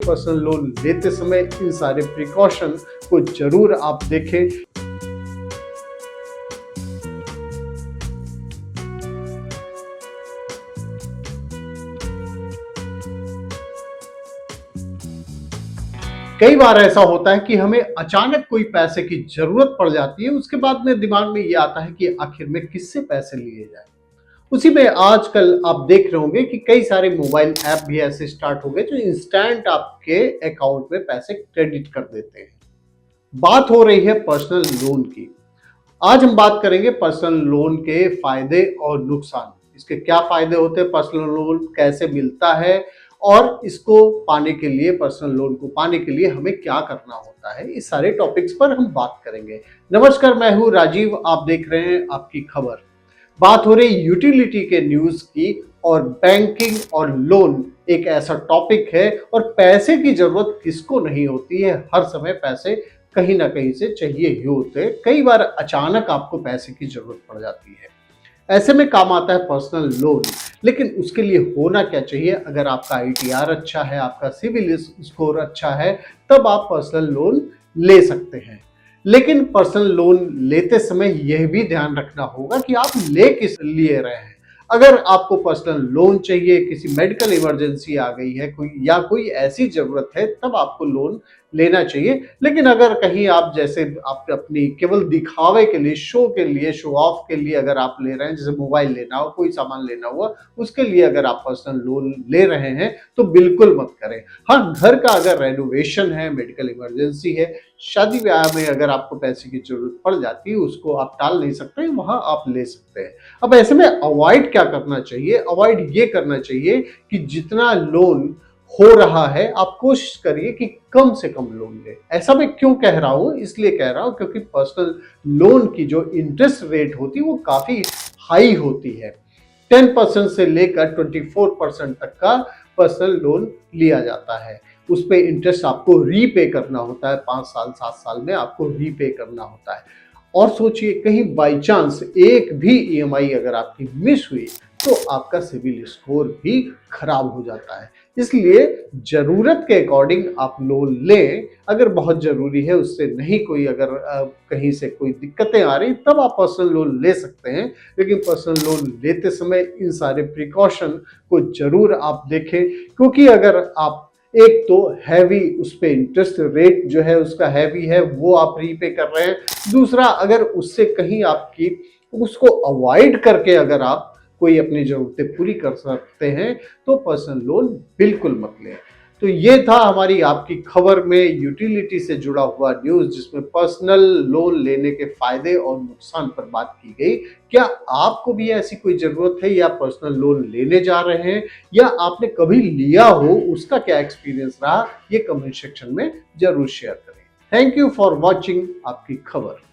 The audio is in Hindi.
पर्सनल लोन लेते समय इन सारे प्रिकॉशन को जरूर आप देखें। कई बार ऐसा होता है कि हमें अचानक कोई पैसे की जरूरत पड़ जाती है, उसके बाद में दिमाग में ये आता है कि आखिर में किससे पैसे लिए जाए। उसी में आजकल आप देख रहे होंगे कि कई सारे मोबाइल ऐप भी ऐसे स्टार्ट हो गए जो इंस्टेंट आपके अकाउंट में पैसे क्रेडिट कर देते हैं। बात हो रही है पर्सनल लोन की। आज हम बात करेंगे पर्सनल लोन के फायदे और नुकसान। इसके क्या फायदे होते हैं, पर्सनल लोन कैसे मिलता है और इसको पाने के लिए, पर्सनल लोन को पाने के लिए हमें क्या करना होता है, इस सारे टॉपिक्स पर हम बात करेंगे। नमस्कार, मैं हूं राजीव, आप देख रहे हैं आपकी खबर। बात हो रही यूटिलिटी के न्यूज की, और बैंकिंग और लोन एक ऐसा टॉपिक है, और पैसे की जरूरत किसको नहीं होती है। हर समय पैसे कहीं ना कहीं से चाहिए ही होते हैं। कई बार अचानक आपको पैसे की जरूरत पड़ जाती है, ऐसे में काम आता है पर्सनल लोन। लेकिन उसके लिए होना क्या चाहिए? अगर आपका आईटीआर अच्छा है, आपका सिविल स्कोर अच्छा है, तब आप पर्सनल लोन ले सकते हैं। लेकिन पर्सनल लोन लेते समय यह भी ध्यान रखना होगा कि आप ले किस लिए रहे हैं। अगर आपको पर्सनल लोन चाहिए, किसी मेडिकल इमरजेंसी आ गई है कोई, या कोई ऐसी जरूरत है, तब आपको लोन लेना चाहिए। लेकिन अगर कहीं आप, जैसे आप अपनी केवल दिखावे के लिए, शो के लिए, शो ऑफ के लिए अगर आप ले रहे हैं, जैसे मोबाइल लेना हो, कोई सामान लेना हुआ, उसके लिए अगर आप पर्सनल लोन ले रहे हैं तो बिल्कुल मत करें। हाँ, घर का अगर रेनोवेशन है, मेडिकल इमरजेंसी है, शादी ब्याह में अगर आपको पैसे की जरूरत पड़ जाती है, उसको आप टाल नहीं सकते, वहां आप ले सकते हैं। अब ऐसे में अवॉइड क्या करना चाहिए? अवॉइड ये करना चाहिए कि जितना लोन हो रहा है, आप कोशिश करिए कि कम से कम लोन ले। ऐसा मैं क्यों कह रहा हूं? इसलिए कह रहा हूं क्योंकि पर्सनल लोन की जो इंटरेस्ट रेट होती है वो काफी हाई होती है। 10% से लेकर 24% तक का पर्सनल लोन लिया जाता है। उस पे इंटरेस्ट आपको रीपे करना होता है, 5 साल 7 साल में आपको रीपे करना होता है। और सोचिए, कहीं बाई चांस एक भी ईएमआई अगर आपकी मिस हुई तो आपका सिविल स्कोर भी खराब हो जाता है। इसलिए जरूरत के अकॉर्डिंग आप लोन लें। अगर बहुत जरूरी है, उससे नहीं कोई, अगर कहीं से कोई दिक्कतें आ रही, तब आप पर्सनल लोन ले सकते हैं। लेकिन पर्सनल लोन लेते समय इन सारे प्रिकॉशन को जरूर आप देखें, क्योंकि अगर आप, एक तो हैवी उस पे इंटरेस्ट रेट जो है उसका हैवी है, वो आप रीपे कर रहे हैं। दूसरा, अगर उससे कहीं आपकी, उसको अवॉइड करके अगर आप कोई अपनी जरूरतें पूरी कर सकते हैं, तो पर्सनल लोन बिल्कुल मत लें। तो ये था हमारी आपकी खबर में यूटिलिटी से जुड़ा हुआ न्यूज, जिसमें पर्सनल लोन लेने के फायदे और नुकसान पर बात की गई। क्या आपको भी ऐसी कोई जरूरत है, या पर्सनल लोन लेने जा रहे हैं, या आपने कभी लिया हो, उसका क्या एक्सपीरियंस रहा, ये कमेंट सेक्शन में जरूर शेयर करें। थैंक यू फॉर वॉचिंग आपकी खबर।